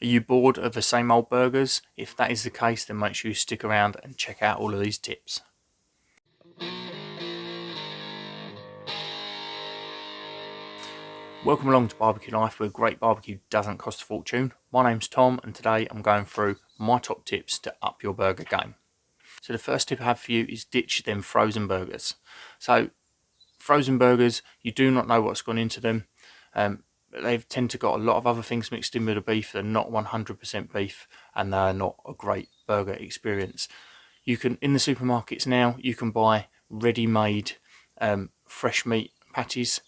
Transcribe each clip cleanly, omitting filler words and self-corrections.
Are you bored of the same old burgers? If that is the case, then make sure you stick around and check out all of these tips. Welcome along to Barbecue Life, where great barbecue doesn't cost a fortune. My name's Tom, and today I'm going through my top tips to up your burger game. So the first tip I have for you is ditch them frozen burgers. So frozen burgers, you do not know what's gone into them. They tend to got a lot of other things mixed in with the beef. They're not 100% beef, and they are not a great burger experience. You can, in the supermarkets now, you can buy ready-made fresh meat patties,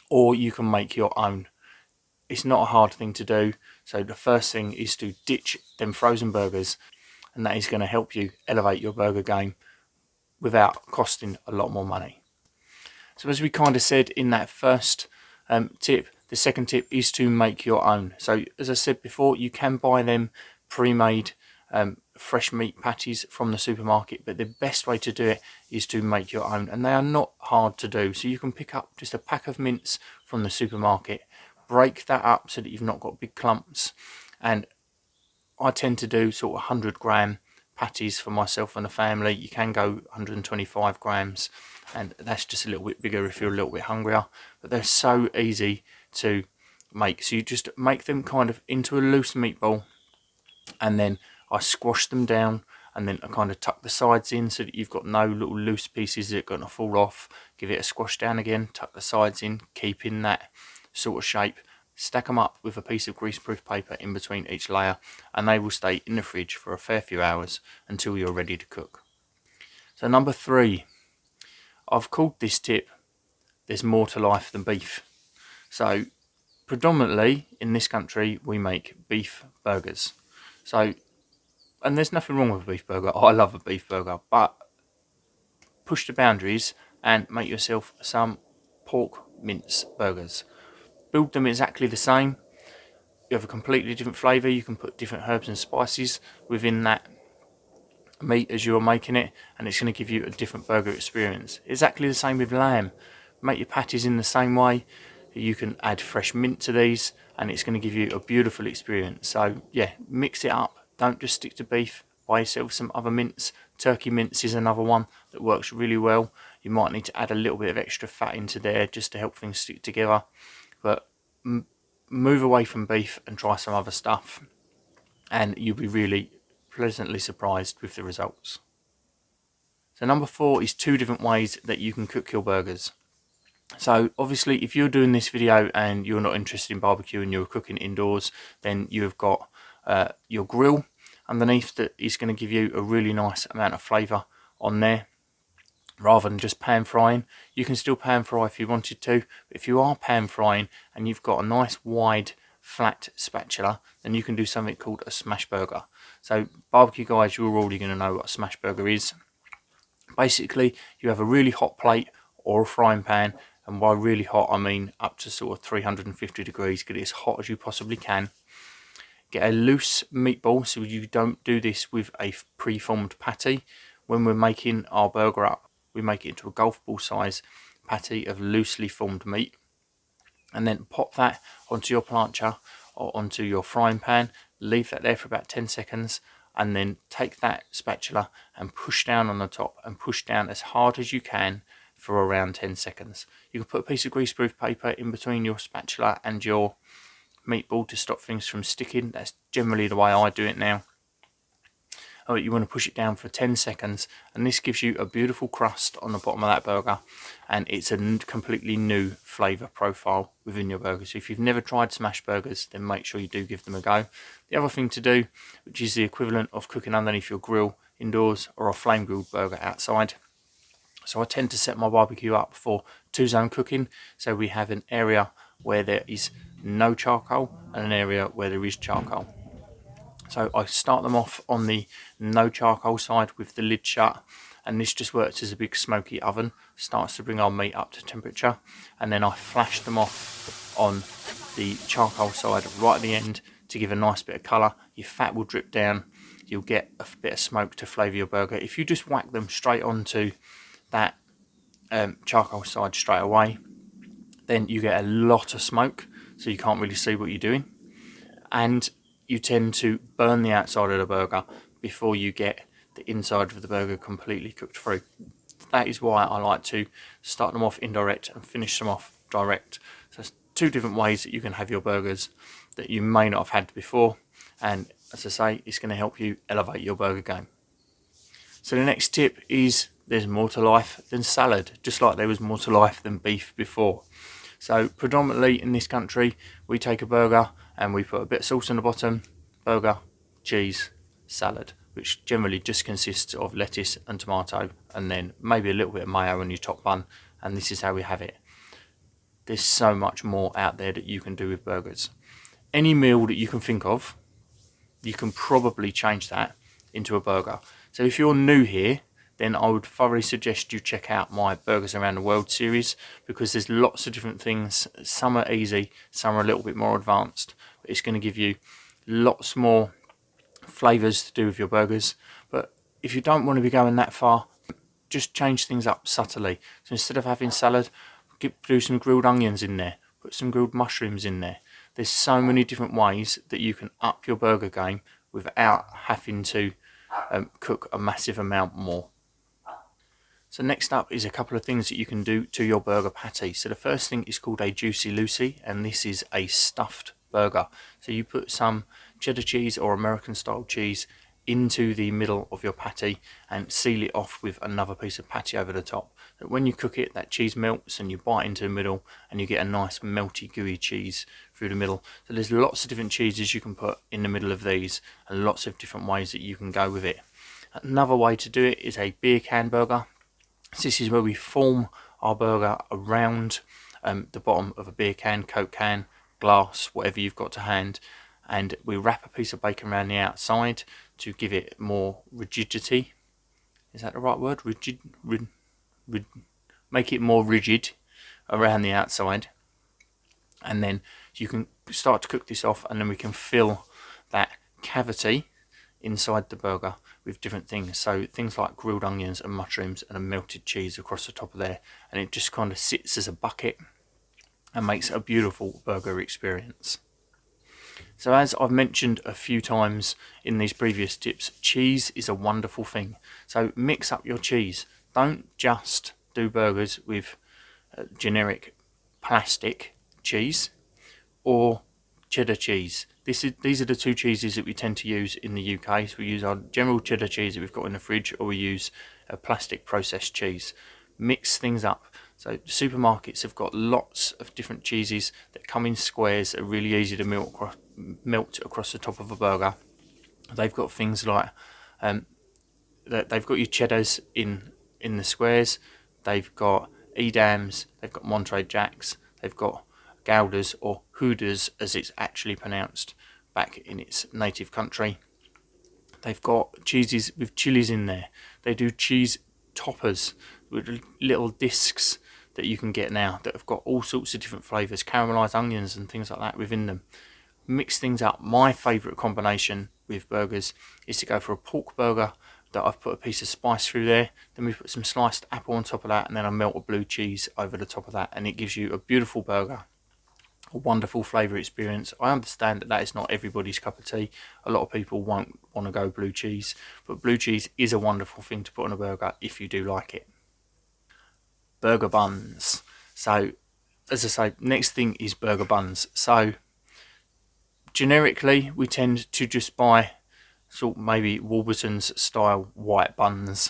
or you can make your own. It's not a hard thing to do. So the first thing is to ditch them frozen burgers, and that is going to help you elevate your burger game without costing a lot more money. So as we kind of said in that first tip, the second tip is to make your own. So as I said before, you can buy them pre-made fresh meat patties from the supermarket, but the best way to do it is to make your own, and they are not hard to do. So you can pick up just a pack of mince from the supermarket, break that up so that you've not got big clumps, and I tend to do sort of 100-gram patties for myself and the family. You can go 125 grams, and that's just a little bit bigger if you're a little bit hungrier, but they're so easy to make. So you just make them kind of into a loose meatball, and then I squash them down, and then I kind of tuck the sides in so that you've got no little loose pieces that are going to fall off. Give it a squash down again, tuck the sides in, keep in that sort of shape. Stack them up with a piece of greaseproof paper in between each layer, and they will stay in the fridge for a fair few hours until you're ready to cook. So number 3, I've called this tip, there's more to life than beef. So predominantly in this country we make beef burgers. So, and there's nothing wrong with a beef burger. I love a beef burger, but push the boundaries and make yourself some pork mince burgers. Build them exactly the same. You have a completely different flavour. You can put different herbs and spices within that meat as you're making it, and it's going to give you a different burger experience. Exactly the same with lamb. Make your patties in the same way. You can add fresh mint to these, and it's going to give you a beautiful experience. So yeah, mix it up. Don't just stick to beef. Buy yourself some other mince. Turkey mince is another one that works really well. You might need to add a little bit of extra fat into there just to help things stick together, but move away from beef and try some other stuff, and you'll be really pleasantly surprised with the results. So number 4 is 2 different ways that you can cook your burgers. So obviously if you're doing this video and you're not interested in barbecue and you're cooking indoors, then you've got your grill underneath that is going to give you a really nice amount of flavour on there. Rather than just pan frying, you can still pan fry if you wanted to, but if you are pan frying and you've got a nice wide flat spatula, then you can do something called a smash burger. So barbecue guys, you're already going to know what a smash burger is. Basically you have a really hot plate or a frying pan, and by really hot I mean up to sort of 350 degrees. Get it as hot as you possibly can. Get a loose meatball, so you don't do this with a pre-formed patty. When we're making our burger up, we make it into a golf ball size patty of loosely formed meat, and then pop that onto your plancha or onto your frying pan. Leave that there for about 10 seconds, and then take that spatula and push down on the top, and push down as hard as you can for around 10 seconds. You can put a piece of greaseproof paper in between your spatula and your meatball to stop things from sticking. That's generally the way I do it now. You want to push it down for 10 seconds, and this gives you a beautiful crust on the bottom of that burger, and it's a completely new flavour profile within your burger. So if you've never tried smash burgers, then make sure you do give them a go. The other thing to do, which is the equivalent of cooking underneath your grill indoors or a flame grilled burger outside. So I tend to set my barbecue up for 2-zone cooking, so we have an area where there is no charcoal and an area where there is charcoal. So I start them off on the no charcoal side with the lid shut, and this just works as a big smoky oven, starts to bring our meat up to temperature, and then I flash them off on the charcoal side right at the end to give a nice bit of colour. Your fat will drip down, you'll get a bit of smoke to flavour your burger. If you just whack them straight onto that charcoal side straight away, then you get a lot of smoke, so you can't really see what you're doing. and you tend to burn the outside of the burger before you get the inside of the burger completely cooked through. That is why I like to start them off indirect and finish them off direct. So it's two different ways that you can have your burgers that you may not have had before, and as I say, it's going to help you elevate your burger game. So the next tip is there's more to life than salad, just like there was more to life than beef before. So predominantly in this country, we take a burger and we put a bit of sauce on the bottom, burger, cheese, salad, which generally just consists of lettuce and tomato, and then maybe a little bit of mayo on your top bun, and this is how we have it. There's so much more out there that you can do with burgers. Any meal that you can think of, you can probably change that into a burger. So if you're new here, then I would thoroughly suggest you check out my Burgers Around the World series, because there's lots of different things. Some are easy, some are a little bit more advanced, but it's going to give you lots more flavours to do with your burgers. But if you don't want to be going that far, just change things up subtly. So instead of having salad, do some grilled onions in there, put some grilled mushrooms in there. There's so many different ways that you can up your burger game without having to cook a massive amount more. So next up is a couple of things that you can do to your burger patty. So the first thing is called a Juicy Lucy, and this is a stuffed burger. So you put some cheddar cheese or American style cheese into the middle of your patty and seal it off with another piece of patty over the top. But when you cook it, that cheese melts and you bite into the middle and you get a nice melty gooey cheese through the middle. So there's lots of different cheeses you can put in the middle of these and lots of different ways that you can go with it. Another way to do it is a beer can burger. So this is where we form our burger around the bottom of a beer can, Coke can, glass, whatever you've got to hand, and we wrap a piece of bacon around the outside to give it more rigidity. Is that the right word? Make it more rigid around the outside, and then you can start to cook this off, and then we can fill that cavity inside the burger with different things. So things like grilled onions and mushrooms and a melted cheese across the top of there, and it just kind of sits as a bucket and makes a beautiful burger experience. So as I've mentioned a few times in these previous tips, cheese is a wonderful thing. So mix up your cheese. Don't just do burgers with generic plastic cheese or cheddar cheese. These are the two cheeses that we tend to use in the UK. So we use our general cheddar cheese that we've got in the fridge, or we use a plastic processed cheese. Mix things up. So supermarkets have got lots of different cheeses that come in squares that are really easy to melt across the top of a burger. They've got things like they've got your cheddars in the squares. They've got Edams. They've got Monterey Jacks. They've got Goudas, or Hooders as it's actually pronounced back in its native country. They've got cheeses with chilies in there. They do cheese toppers with little discs that you can get now that have got all sorts of different flavours, caramelised onions and things like that within them. Mix things up. My favourite combination with burgers is to go for a pork burger that I've put a piece of spice through there, then we put some sliced apple on top of that, and then I melt a blue cheese over the top of that, and it gives you a beautiful burger. A wonderful flavour experience. I understand that is not everybody's cup of tea. A lot of people won't want to go blue cheese, but blue cheese is a wonderful thing to put on a burger if you do like it. Burger buns. So as I say, next thing is burger buns. So generically we tend to just buy sort of maybe Warburton's style white buns,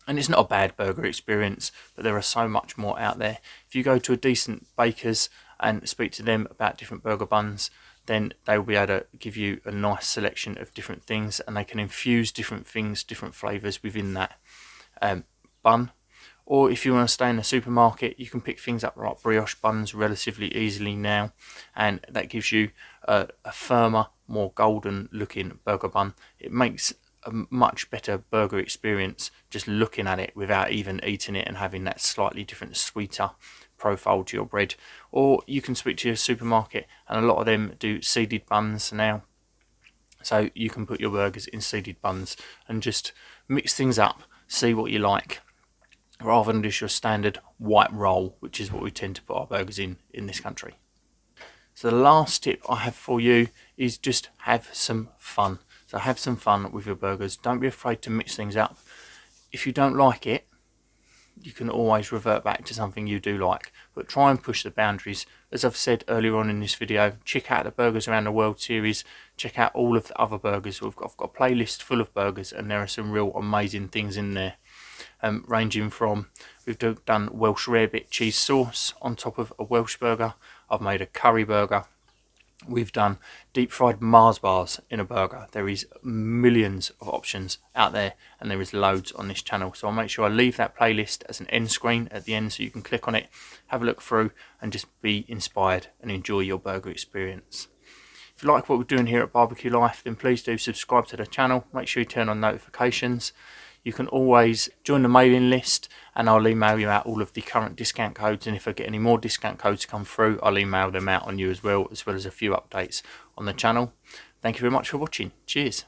and it's not a bad burger experience, but there are so much more out there. If you go to a decent baker's and speak to them about different burger buns, then they will be able to give you a nice selection of different things, and they can infuse different things, different flavours within that bun. Or if you want to stay in the supermarket, you can pick things up like brioche buns relatively easily now, and that gives you a firmer, more golden looking burger bun. It makes a much better burger experience just looking at it without even eating it, and having that slightly different, sweeter profile to your bread. Or you can speak to your supermarket, and a lot of them do seeded buns now, so you can put your burgers in seeded buns and just mix things up, see what you like, rather than just your standard white roll, which is what we tend to put our burgers in this country. So the last tip I have for you is just have some fun. So have some fun with your burgers. Don't be afraid to mix things up. If you don't like it, you can always revert back to something you do like, but try and push the boundaries. As I've said earlier on in this video, check out the burgers around the World Series, check out all of the other burgers. I've got a playlist full of burgers, and there are some real amazing things in there, ranging from, we've done Welsh rarebit cheese sauce on top of a Welsh burger. I've made a curry burger. We've done deep fried Mars bars in a burger. There is millions of options out there, and there is loads on this channel. So I'll make sure I leave that playlist as an end screen at the end, so you can click on it, have a look through, and just be inspired and enjoy your burger experience. If you like what we're doing here at Barbecue Life, then please do subscribe to the channel. Make sure you turn on notifications. You can always join the mailing list, and I'll email you out all of the current discount codes, and if I get any more discount codes come through, I'll email them out on you as well as a few updates on the channel. Thank you very much for watching. Cheers.